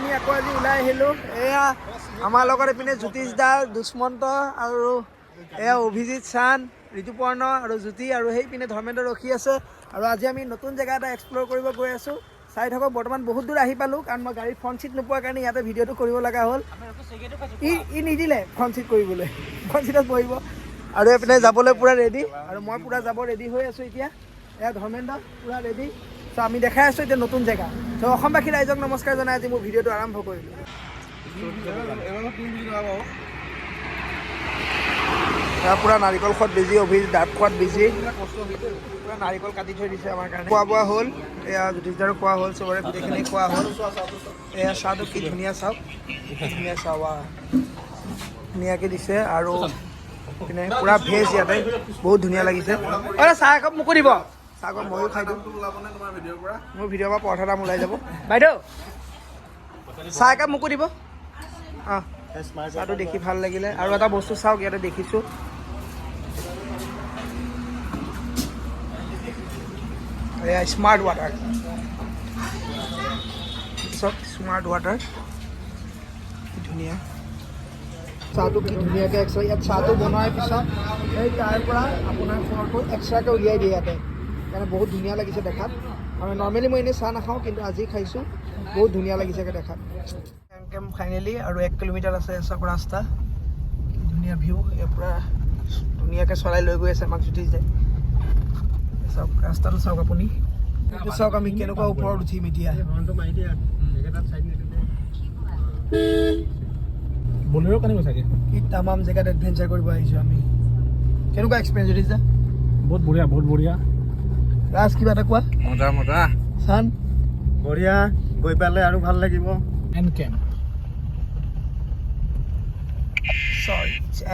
আমি আকৌ আজি ওলাই আহিলোঁ। এয়া আমাৰ লগত এইপিনে জ্যোতিষ দা, দুষ্মন্ত আৰু এয়া অভিজিত চান, ঋতুপৰ্ণ আৰু জ্যোতি আৰু সেইপিনে ধৰ্মেন্দ্ৰ ৰখি আছে। আৰু আজি আমি নতুন জেগা এটা এক্সপ্ল'ৰ কৰিব গৈ আছোঁ। চাই থাকক, বৰ্তমান বহুত দূৰ আহি পালোঁ, কাৰণ মই গাড়ীৰ ফ্ৰণ্ট ছিট নোপোৱাৰ কাৰণে ইয়াতে ভিডিঅ'টো কৰিব লগা হ'ল। ই নিদিলে ফ্ৰণ্ট ছিট কৰিবলৈ, ফ্ৰণ্ট ছিটত বহিব। আৰু এইপিনে যাবলৈ পূৰা ৰেডি, আৰু মই পূৰা যাব ৰেডি হৈ আছোঁ এতিয়া। এয়া ধৰ্মেন্দ্ৰ পূৰা ৰেডি। চ' আমি দেখাই আছোঁ এতিয়া নতুন জেগা। চ' অসমবাসী ৰাইজক নমস্কাৰ জনাই আজি মোৰ ভিডিঅ'টো আৰম্ভ কৰিলোঁ। পূৰা নাৰিকল খোৱাত বিজি, অভিজিত দাঁত খোৱাত বিজি, পূৰা নাৰিকল কাটি থৈ দিছে আমাৰ কাৰণে। খোৱা বোৱা হ'ল, এয়া জ্যোতিষদাৰো খোৱা হ'ল, চবৰে গোটেইখিনি খোৱা হ'ল। এয়া চাহটো কি ধুনীয়া, চাওক কি ধুনীয়া চাহ, ধুনীয়াকৈ দিছে। আৰু পিনে পূৰা ভেজ ইয়াতে, বহুত ধুনীয়া লাগিছে। চাহ একাপ মোকো দিব, চাহ একাপ ময়ো খাই দিওঁ। মোৰ ভিডিঅ'ৰ পৰা পৰঠা দাম ওলাই যাব। বাইদেউ চাহ একাপ মোকো দিব। অঁ, চাহটো দেখি ভাল লাগিলে। আৰু এটা বস্তু চাওক, ইয়াতে দেখিছোঁ এয়া স্মাৰ্ট ৱাটাৰ, চাওক স্মাৰ্ট ৱাটাৰ কি ধুনীয়া। চাহটো কি ধুনীয়াকৈ ইয়াত চাহটো বনোৱাৰ পিছত এই তাৰ পৰা আপোনাৰ ফোনটো এক্সট্ৰাকৈ উলিয়াই দিয়ে ইয়াতে, কাৰণে বহুত ধুনীয়া লাগিছে দেখাত। আৰু নৰ্মেলি মই এনেই চাহ নাখাওঁ, কিন্তু আজি খাইছোঁ, বহুত ধুনীয়া লাগিছে দেখাত। কেম্প ফাইনেলি, আৰু 1 কিলোমিটাৰ আছে চব ৰাস্তা। কি ধুনীয়া ভিউ, ইয়াৰ পৰা ধুনীয়াকৈ চলাই লৈ গৈ আছে আমাক জ্যোতিষ যায়। চাওক ৰাস্তাটো চাওক আপুনি, এইটো চাওক আমি কেনেকুৱা ওপৰত উঠিম এতিয়া। বলেৰো কেনেকুৱা চাগে, কি তামাম জেগাত এডভেঞ্চাৰ কৰিব আহিছোঁ আমি। কেনেকুৱা এক্সপিৰিয়েঞ্চ জ্যোতিষ দা? বহুত বঢ়িয়া, বহুত বঢ়িয়া। ৰাজ কিবা এটা কোৱা। মজা মজা, চান বঢ়িয়া, গৈ পালে আৰু ভাল লাগিব। এন কেম্প,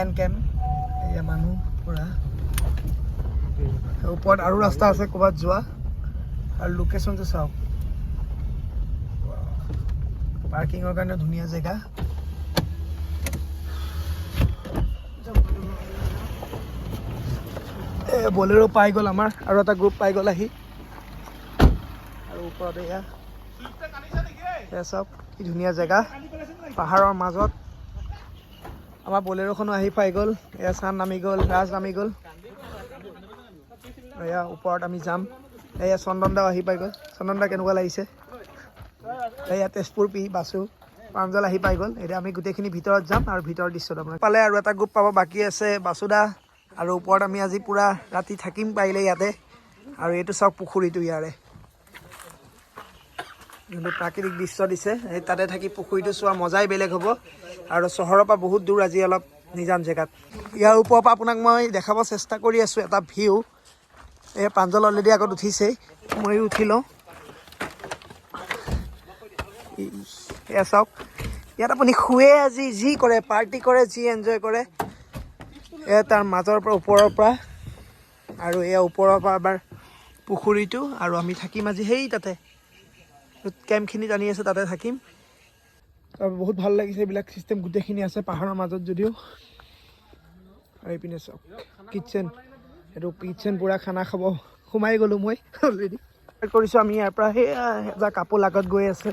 এন কেম্প, এয়া মানুহ পূৰা ওপৰত আৰু ৰাস্তা আছে ক'ৰবাত যোৱা। আৰু লোকেশ্যনটো চাওক, পাৰ্কিঙৰ কাৰণে ধুনীয়া জেগা। বলেৰো পাই গ'ল আমাৰ, আৰু এটা গ্ৰুপ পাই গ'ল আহি। আৰু ওপৰত এয়া চাওক কি ধুনীয়া জেগা, পাহাৰৰ মাজত। আমাৰ বলেৰোখনো আহি পাই গ'ল। এয়া চান নামি গ'ল, ৰাজ নামি গ'ল। এয়া ওপৰত আমি যাম। এয়া চন্দন দাও আহি পাই গ'ল। চন্দন দা কেনেকুৱা লাগিছে? এয়া তেজপুৰ বাসু প্ৰাঞ্জল আহি পাই গ'ল। এতিয়া আমি গোটেইখিনি ভিতৰত যাম, আৰু ভিতৰৰ দৃশ্যত আপোনাক পালে আৰু এটা গ্ৰুপ পাব বাকী আছে, বাসুদা। আৰু ওপৰত আমি আজি পূৰা ৰাতি থাকিম পাৰিলে ইয়াতে। আৰু এইটো চাওক পুখুৰীটো, ইয়াৰে যোনটো প্ৰাকৃতিক দৃশ্য দিছে, সেই তাতে থাকি পুখুৰীটো চোৱা মজাই বেলেগ হ'ব। আৰু চহৰৰ পৰা বহুত দূৰ আজি অলপ নিজান জেগাত। ইয়াৰ ওপৰৰ পৰা আপোনাক মই দেখাব চেষ্টা কৰি আছোঁ এটা ভিউ। এই প্ৰাঞ্জল অলৰেডি আগত উঠিছেই, ময়ো উঠি লওঁ। এয়া চাওক, ইয়াত আপুনি শুৱে আজি যি কৰে, পাৰ্টি কৰে, যি এনজয় কৰে, এয়া তাৰ মাজৰ পৰা ওপৰৰ পৰা। আৰু এয়া ওপৰৰ পৰা এবাৰ পুখুৰীটো, আৰু আমি থাকিম আজি সেই তাতে কেম্পখিনিত আনি আছে, তাতে থাকিম। বহুত ভাল লাগিছে, এইবিলাক চিষ্টেম গোটেইখিনি আছে পাহাৰৰ মাজত যদিও। আৰু এইপিনে চাওক কিটচেন, এইটো কিটচেন, পূৰা খানা খাব সোমাই গ'লোঁ মই অলৰেডি। কৰিছোঁ আমি ইয়াৰ পৰা সেয়া এটা কাপোৰ আগত গৈ আছে।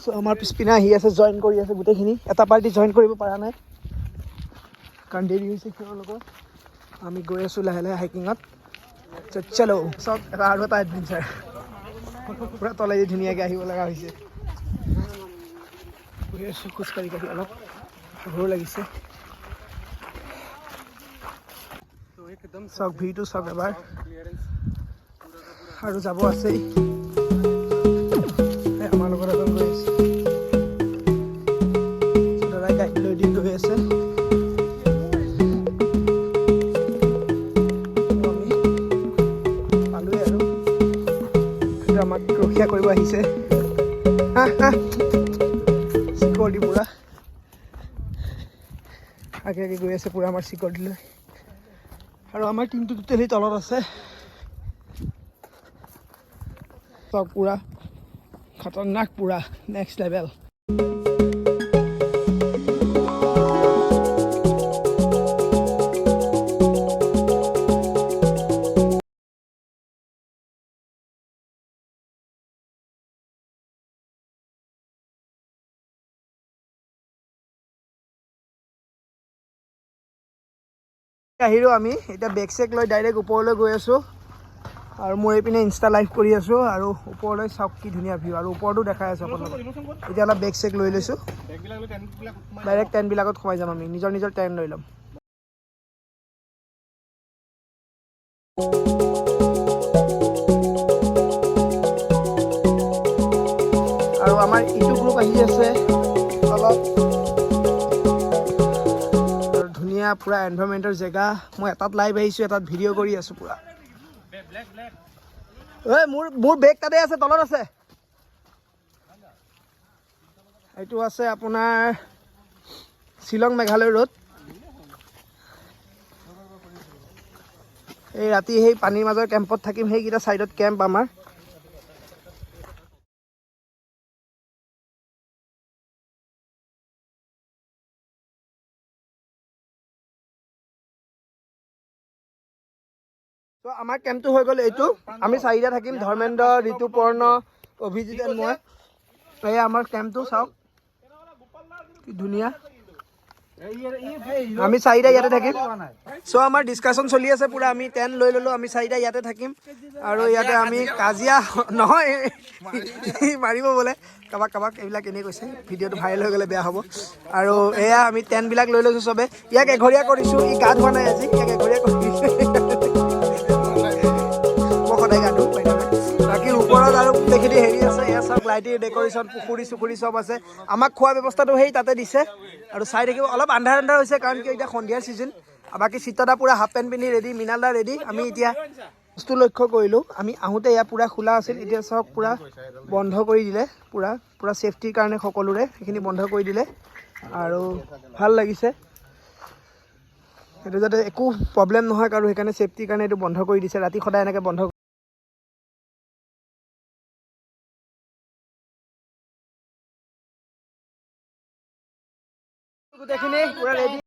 চ' আমাৰ পিছপিনে আহি আছে, জইন কৰি আছে গোটেইখিনি। এটা পাৰ্টি জইন কৰিব পৰা নাই, কাৰণ দেৰি হৈছে সিহঁতৰ লগত। আমি গৈ আছোঁ লাহে লাহে হাইকিঙত। চলো চব এটা আৰু এটা এডভেঞ্চাৰ, পূৰা তলেদি ধুনীয়াকৈ আহিব লগা হৈছে। গৈ আছোঁ খোজকাঢ়ি কাঢ়ি, অলপ ভাগৰো লাগিছে। চাওক ভিউটো চাওক এবাৰ, আৰু যাব আছেই। আমাৰ লগত এজন গৈ আছে, দাদাই গাড়ী লৈ দি গৈ আছে। পালোৱে আৰু আমাক ৰক্ষা কৰিব আহিছে। চিকিউৰিটি পূৰা আগে আগে গৈ আছে, পূৰা আমাৰ চিকিউৰিটি লৈ। আৰু আমাৰ টিমটো টোটেলি তলত আছে। চব পূৰা খতৰনাক, পূৰা নেক্সট লেভেল। আহিলোঁ আমি এতিয়া বেগ চেক লৈ ডাইৰেক্ট ওপৰলৈ গৈ আছোঁ আৰু মই এইপিনে ইনষ্টা লাইভ কৰি আছোঁ আৰু ওপৰলৈ চাওক কি ধুনীয়া ভিউ আৰু ওপৰতো দেখাই আছোঁ আপোনালোকক এতিয়া অলপ বেগ চেক লৈ লৈছোঁ ডাইৰেক্ট টেণ্টবিলাকত সোমাই যাম আমি নিজৰ নিজৰ টেণ্ট লৈ ল'ম আৰু আমাৰ ইটো গ্ৰুপ আহি আছে অলপ আৰু ধুনীয়া পুৰা এনভাইৰমেণ্টৰ জেগা মই এটাত লাইভ আহিছোঁ এটাত ভিডিঅ' কৰি আছোঁ পুৰা ঐ মোৰ বেগ তাতে আছে তলত আছে এইটো আছে আপোনাৰ শ্বিলং মেঘালয় ৰোড এই ৰাতি সেই পানীৰ মাজৰ কেম্পত থাকিম সেইকেইটা ছাইডত কেম্প আমাৰ তো আমাৰ কেম্পটো হৈ গ'ল এইটো আমি চাৰিটা থাকিম ধৰ্মেন্দ্ৰ ঋতুপৰ্ণ অভিজিত এণ্ড মই এয়া আমাৰ কেম্পটো চাওক কি ধুনীয়া আমি চাৰিটা ইয়াতে থাকিম চ' আমাৰ ডিছকাশ্যন চলি আছে পুৰা আমি টেণ্ট লৈ ল'লোঁ আমি চাৰিটা ইয়াতে থাকিম আৰু ইয়াতে আমি কাজিয়া নহয় মাৰিব বোলে কাবাক এইবিলাক এনেই কৈছে ভিডিঅ'টো ভাইৰেল হৈ গ'লে বেয়া হ'ব আৰু এয়া আমি টেণ্টবিলাক লৈ লৈছোঁ চবে ইয়াক এঘৰীয়া কৰিছোঁ ই গা ধোৱা নাই আজি ইয়াক এঘৰীয়া কৰিছোঁ মই সদায় গা ধোঁ বাকী ওপৰত আৰু গোটেইখিনি হেৰি আছে এয়া চাওক লাইটিং ডেক'ৰেশ্যন পুখুৰী চুখুৰী চব আছে আমাক খোৱা ব্যৱস্থাটো সেই তাতে দিছে আৰু চাই থাকিব অলপ আন্ধাৰ হৈছে কাৰণ কি এতিয়া সন্ধিয়াৰ ছিজন বাকী চিত্ৰদা পুৰা হাফ পেণ্ট পিন্ধি ৰেডি মৃণালদা ৰেডি আমি এতিয়া বস্তু লক্ষ্য কৰিলোঁ আমি আহোঁতে ইয়াত পুৰা খোলা আছিল এতিয়া চাওক পুৰা বন্ধ কৰি দিলে পুৰা ছেফটিৰ কাৰণে সকলোৰে সেইখিনি বন্ধ কৰি দিলে আৰু ভাল লাগিছে সেইটো যাতে একো প্ৰব্লেম নহয় আৰু সেইকাৰণে ছেফটিৰ কাৰণে এইটো বন্ধ কৰি দিছে ৰাতি সদায় এনেকৈ বন্ধ গোটেইখিনি পুৰা ৰেডি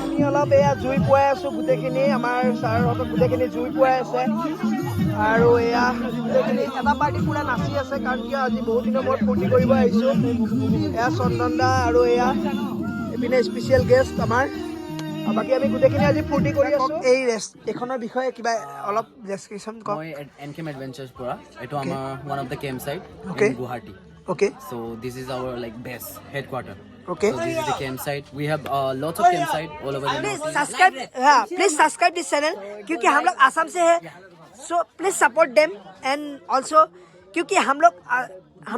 আমি অলপ এয়া জুই পুৱাই আছোঁ গোটেইখিনি আমাৰ ছাৰহঁতক গোটেইখিনি জুই পুৱাই আছে আৰু এয়া গোটেইখিনি এটা পাৰ্টি পুৰা নাচি আছে কাৰণ কিয় আজি বহুত দিনৰ মূৰত ফূৰ্তি কৰিব আহিছোঁ এয়া চন্দন দা আৰু এয়া এইপিনে স্পেচিয়েল গেষ্ট আমাৰ বাকী আমি গোটেইখিনি আজি ফূৰ্তি কৰি আছোঁ এই এইখনৰ বিষয়ে কিবা অলপ ডেছক্ৰিপশ্যন কওক মই এনকেম এডভেঞ্চাৰ্ছ পৰা এইটো আমাৰ one of the camp site Okay. In Guwahati Okay. so this is our like base headquarter Okay. so this is the campsite we have lots of campsite all over the north please subscribe this channel क्योंकि हम लोग आसाम से है so please support them and also क्योंकि हम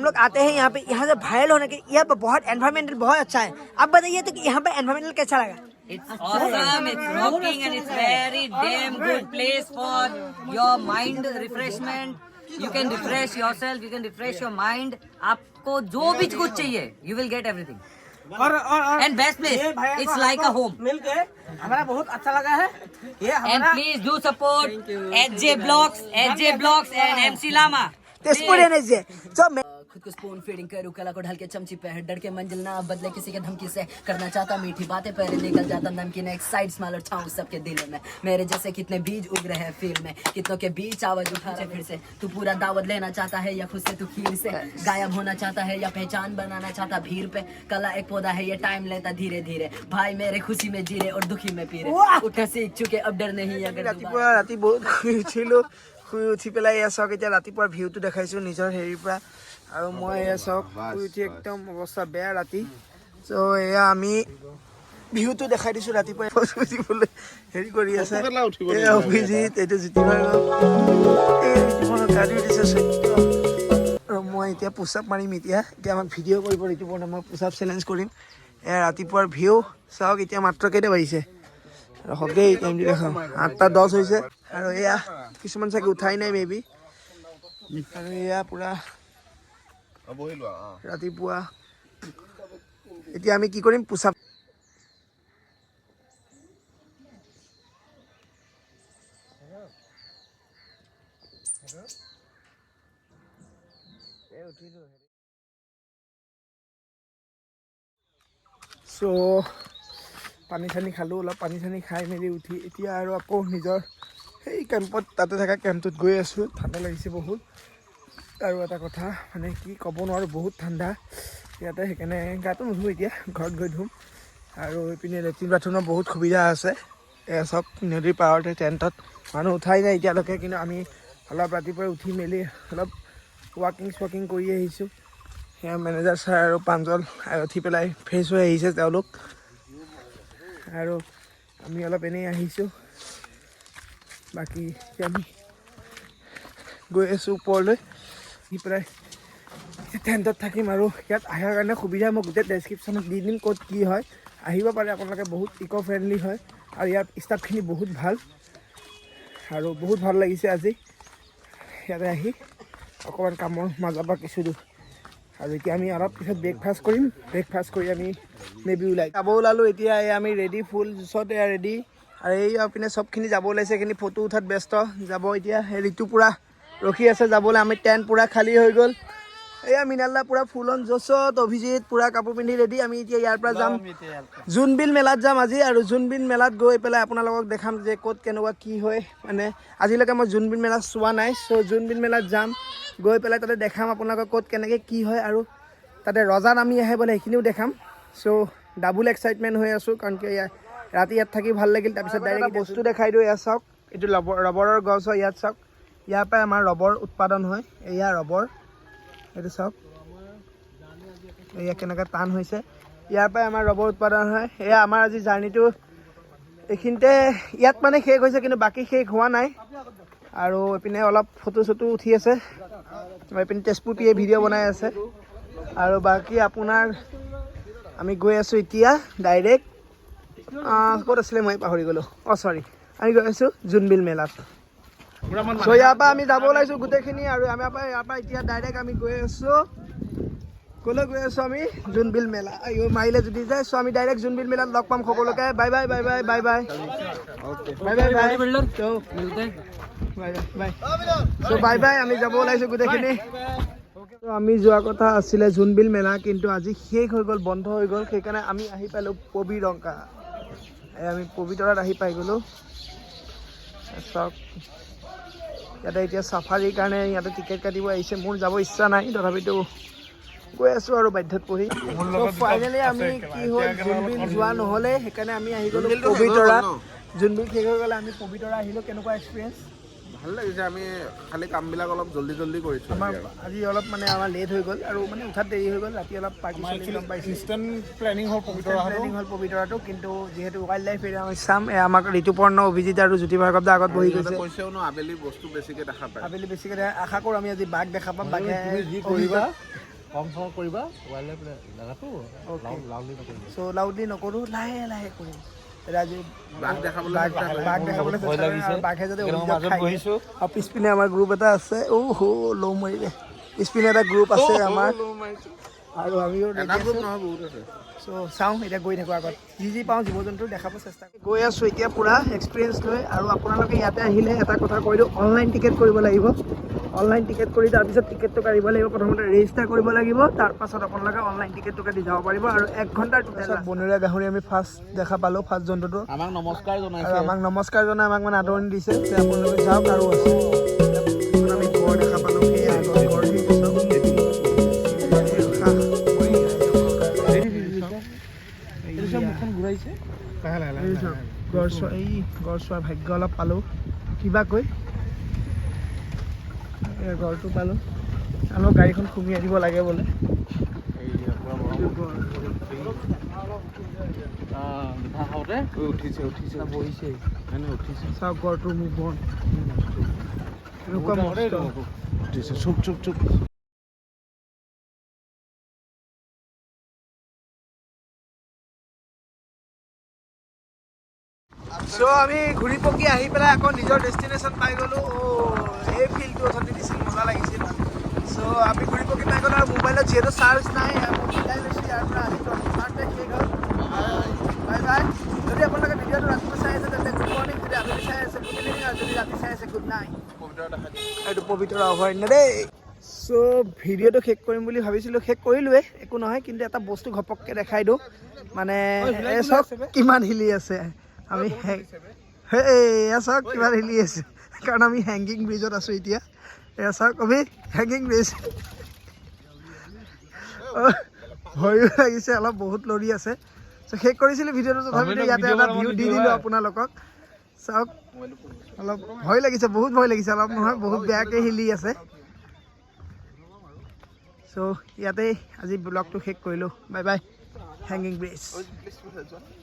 लोग आते हैं यहाँ पे यहाँ से वायरल होने के यहाँ पे बहुत एनवायरमेंटल बहुत अच्छा है आप बताइए तो कि यहाँ पे एनवायरमेंटल कैसा लगा It's awesome, it's rocking and it's very damn good place for your mind refreshment. You can refresh yourself, you can refresh your mind. आपको जो भी कुछ चाहिए, you will get everything. And best place, it's like a home. मिलके हमारा बहुत अच्छा लगा है ये And please do support HJ Blocks and MC Lama. Tezpur energy চ' खुद को स्पून फीडिंग करूँ कला को ढल के चमची पे डर के मंजिल ना बदले किसी के धमकी से करना चाहता मीठी बातें पहले निकल जाता नमकीन एक साइड स्माइल और छाऊं सबके दिलों में मेरे जैसे कितने बीज उग रहे हैं फील्ड में कितनों के बीच आवाज उठा से फिर से तू पूरा दावत लेना चाहता है या खुद से तू खीर से गायब होना चाहता है या पहचान बनाना चाहता भीड़ पे कला एक पौधा है ये टाइम लेता धीरे धीरे भाई मेरे खुशी में जी रहे और दुखी में पी रहे उठा सीख चुके अब डर नहीं अगर ৰাতিপুৱা ৰাতি বহুত শুই উঠিলোঁ শুই উঠি পেলাই এয়া চাওক এতিয়া ৰাতিপুৱাৰ ভিউটো দেখাইছোঁ নিজৰ হেৰিৰ পৰা আৰু মই এয়া চাওক শুই উঠি একদম অৱস্থা বেয়া ৰাতি চ' এয়া আমি ভিউটো দেখাই দিছোঁ ৰাতিপুৱা উঠিবলৈ হেৰি কৰি আছে এয়া অভিজিত এইটো জ্যোতিভাৰ্গৱ এই ঋতুপৰ্ণক গাড়ী উঠিছে সত্য আৰু মই এতিয়া পুচাপ মাৰিম এতিয়া আমাক ভিডিঅ' কৰিব ঋতুপৰ্ণ মই পুচাপ চেলেঞ্জ কৰিম এয়া ৰাতিপুৱাৰ ভিউ চাওক এতিয়া মাত্ৰ কেইটা বাজিছে আৰু হকেই টাইমটো দেখাওঁ 8:10 হৈছে আৰু এয়া কিছুমান চাগে উঠাই নাই মেবি আৰু এয়া পুৰা ৰাতিপুৱা এতিয়া আমি কি কৰিম পুচাপ চ' পানী চানী খালোঁ, অলপ পানী চানী খাই মেলি উঠি এতিয়া আৰু আকৌ নিজৰ সেই কেম্পত তাতে থকা কেম্পটোত গৈ আছোঁ। ঠাণ্ডা লাগিছে বহুত, আৰু এটা কথা মানে কি ক'ব নোৱাৰোঁ, বহুত ঠাণ্ডা ইয়াতে, সেইকাৰণে গাটো নুধুওঁ এতিয়া, ঘৰত গৈ ধুম। আৰু এইপিনে লেট্ৰিন বাথৰুমৰ বহুত সুবিধা আছে। এয়া চব নদীৰ পাৰতে টেণ্টত মানুহ উঠাই নাই এতিয়ালৈকে, কিন্তু আমি অলপ ৰাতিপুৱাই উঠি মেলি অলপ ৱাকিং কৰি আহিছোঁ। সেয়া মেনেজাৰ ছাৰ আৰু প্ৰাঞ্জল উঠি পেলাই ফ্ৰেছ হৈ আহিছে তেওঁলোক, আৰু আমি অলপ এনেই আহিছোঁ। বাকী এতিয়া আমি গৈ আছোঁ ওপৰলৈ, আহি পেলাই টেণ্টত থাকিম। আৰু ইয়াত অহাৰ কাৰণে সুবিধা মই গোটেই ডেছক্ৰিপশ্যনত দি দিম ক'ত কি হয়, আহিব পাৰে আপোনালোকে। বহুত ইক' ফ্ৰেণ্ডলি হয় আৰু ইয়াৰ ষ্টাফখিনি বহুত ভাল, আৰু বহুত ভাল লাগিছে আজি ইয়াতে আহি অকণমান কামৰ মাজৰ পৰা কিছু দূৰ। আৰু এতিয়া আমি অলপ পিছত ব্ৰেকফাষ্ট কৰিম, ব্ৰেকফাষ্ট কৰি আমি মেবি যাব ওলালোঁ। এতিয়া এই আমি ৰেডি, ফুল জুচত এয়া ৰেডি, আৰু এই পিনে চবখিনি যাব ওলাইছে, এইখিনি ফটো উঠাত ব্যস্ত যাব। এতিয়া সেই ঋতু পূৰা ৰখি আছে যাবলৈ, আমি টেণ্ট পূৰা খালী হৈ গ'ল। এয়া মৃণালদা পূৰা ফুল অন জোচত, অভিজিত পূৰা কাপোৰ পিন্ধি ৰেডি। আমি এতিয়া ইয়াৰ পৰা যাম জোনবিল মেলাত যাম আজি, আৰু জোনবিল মেলাত গৈ পেলাই আপোনালোকক দেখাম যে ক'ত কেনেকুৱা কি হয়। মানে আজিলৈকে মই জোনবিল মেলা চোৱা নাই, চ' জোনবিল মেলাত যাম, গৈ পেলাই তাতে দেখাম আপোনালোকক ক'ত কেনেকৈ কি হয়, আৰু তাতে ৰজা নামি আহে বোলে সেইখিনিও দেখাম। চ' ডাবুল এক্সাইটমেণ্ট হৈ আছোঁ, কাৰণ কি ৰাতি ইয়াত থাকি ভাল লাগিল। তাৰপিছত ডাইৰেক্ট বস্তু দেখাই দিওঁ, এয়া চাওক, এইটো ৰবৰৰ গছ হয়। ইয়াত চাওক, ইয়াৰ পৰাই আমাৰ ৰবৰ উৎপাদন হয়। এয়া ৰবৰ, এইটো চাওক, এয়া কেনেকৈ টান হৈছে, ইয়াৰ পৰাই আমাৰ ৰবৰ উৎপাদন হয়। এয়া আমাৰ আজি জাৰ্ণিটো এইখিনিতে ইয়াত মানে শেষ হৈছে, কিন্তু বাকী শেষ হোৱা নাই। আৰু এইপিনে অলপ ফটো চটো উঠি আছে, এইপিনে তেজপুৰ পিয়ে ভিডিঅ' বনাই আছে। আৰু বাকী আপোনাৰ আমি গৈ আছোঁ এতিয়া ডাইৰেক্ট ক'ত আছিলে মই পাহৰি গ'লোঁ, চৰি, আমি গৈ আছোঁ জোনবিল মেলাত। চ' ইয়াৰ পৰা আমি যাব ওলাইছোঁ গোটেইখিনি, আৰু আমাৰ পৰা ইয়াৰ পৰা এতিয়া ডাইৰেক্ট আমি গৈ আছোঁ, ক'লৈ গৈ আছোঁ আমি, জোনবিল মেলা। মাৰিলে যদি যায়, চ' আমি ডাইৰেক্ট জোনবিল মেলাত লগ পাম সকলোকে। Bye bye bye bye bye bye bye bye bye bye. চ' বাই বাই, আমি যাব ওলাইছোঁ গোটেইখিনি। আমি যোৱা কথা আছিলে জোনবিল মেলা, কিন্তু আজি শেষ হৈ গ'ল, বন্ধ হৈ গ'ল। সেইকাৰণে আমি আহি পালোঁ পবিতৰা। আমি পবিতৰাত আহি পাই গ'লোঁ। চাওক, ইয়াতে এতিয়া চাফাৰীৰ কাৰণে ইয়াতে টিকেট কাটিব আহিছে। মোৰ যাব ইচ্ছা নাই, তথাপিতো গৈ আছোঁ আৰু বাধ্যত পৰি। ফাইনেলি আমি কি হ'ল, জোনবিল যোৱা নহ'লে, সেইকাৰণে আমি আহি গ'লোঁ পবিতৰা। জোনবিল শেষ হৈ গ'লে আমি পবিতৰা আহিলোঁ। কেনেকুৱা এক্সপিৰিয়েঞ্চ? ভাল লাগিছে, আমি খালি কামবিলাক অলপ জল্দি কৰিছোঁ। আমাৰ আজি অলপ মানে আমাৰ লেট হৈ গ'ল, আৰু মানে উঠাত দেৰি হৈ গ'ল। ৰাতি অলপ পাৰ্টি গম পাইছোঁ, ইনষ্টেণ্ট প্লেনিং হ'ল পবিতৰাটো, কিন্তু যিহেতু ৱাইল্ড লাইফ এৰিয়া আমি চাম। আমাক ঋতুপৰ্ণ, অভিজিত আৰু জ্যোতি ভাৰ্গৱ দা আগত বহি গৈছে। কৈছেও ন আবেলি বস্তু বেছিকৈ দেখা পায়। আবেলি বেছিকৈ আশা কৰোঁ আমি আজি বাঘ দেখা পাম। বাঘে কম কৰিবা, ৱাইল্ড লাইফ জেগাটো চ' লাউডলি নকৰোঁ, লাহে লাহে কৰিম। বাঘ দেখাবলৈ বাঘে যদি আৰু পিছপিনে আমাৰ গ্ৰুপ এটা আছে, লৌ মাৰিলে। পিছপিনে এটা গ্ৰুপ আছে আমাৰ, আৰু আমিও চ' চাওঁ, এতিয়া গৈ থাকোঁ আগত, যি পাওঁ জীৱ জন্তু দেখাব চেষ্টা কৰোঁ। গৈ আছোঁ এতিয়া পূৰা এক্সপিৰিয়েঞ্চ লৈ। আৰু আপোনালোকে ইয়াতে আহিলে এটা কথা কৈ দিওঁ, অনলাইন টিকেট কৰিব লাগিব। অনলাইন টিকেট কৰি তাৰপিছত টিকেটটো কাঢ়িব লাগিব। প্ৰথমতে ৰেজিষ্টাৰ কৰিব লাগিব, তাৰপাছত আপোনালোকে অনলাইন টিকেটটো কাটি যাব পাৰিব। আৰু 1 ঘণ্টাৰ বনৰীয়া গাহৰি আমি ফাৰ্ষ্ট দেখা পালোঁ, ফাৰ্ষ্ট জন্তুটো। আমাক নমস্কাৰ জনাইছে, আৰু আমাক নমস্কাৰ জনাই আমাক মানে আদৰণি দিছে যে আপোনালোকে যাওক। আৰু আছে আমি গড় দেখা পালোঁ, সেই আগত গড় ঘূৰাইছে। গড় চোৱাৰ ভাগ্য অলপ পালোঁ, কিবা কৈ গড়টো পালোঁ। অলপ গাড়ীখন সুমিয়াই দিব লাগে বোলে। উঠিছে চাওক গড়টোৰ মুখ বন এনেকুৱা উঠিছে, চুপ। চ' আমি ঘূৰি পকি আহি পেলাই আকৌ নিজৰ ডেষ্টিনেশ্যন পাই গ'লোঁ। এই ফিল্ডটো অথনি দিছিল, মজা লাগিছিল। চ' আমি ঘূৰি পকি পাই গ'লোঁ। আৰু মোবাইলত যিহেতু চাৰ্জ নাই, মিলাই লৈছোঁ ইয়াৰ পৰা আহি চাৰ্জ শেষ হ'ল। Bye bye. যদি আপোনালোকে ভিডিঅ'টো ৰাতিপুৱা চাই আছে তেন্তে গুড মৰ্ণিং, যদি আবেলি চাই আছে গুড ইভিনিং, আৰু যদি ৰাতি চাই আছে গুড নাইট। এইটো পবিতৰা অভয়াৰণ্য দেই। চ' ভিডিঅ'টো শেষ কৰিম বুলি ভাবিছিলোঁ, শেষ কৰিলোৱে, একো নহয়, কিন্তু এটা বস্তু ঘপককৈ দেখাই দিওঁ, মানে এই চাওক কিমান হিলি আছে। আমি এয়া চাওক কিমান হিলি আছে, কাৰণ আমি হেংগিং ব্ৰিজত আছোঁ এতিয়া। এয়া চাওক আমি হেংগিং ব্ৰিজ, ভয়ো লাগিছে অলপ, বহুত লৰি আছে। চ' শেষ কৰিছিলোঁ ভিডিঅ'টো, তথাপিতো ইয়াতে এটা ভিউ দি দিলোঁ আপোনালোকক। চাওক অলপ ভয় লাগিছে, বহুত ভয় লাগিছে, অলপ নহয় বহুত বেয়াকৈ হিলি আছে। চ' ইয়াতেই আজি ব্লগটো শেষ কৰিলোঁ। Bye bye, hanging bridge.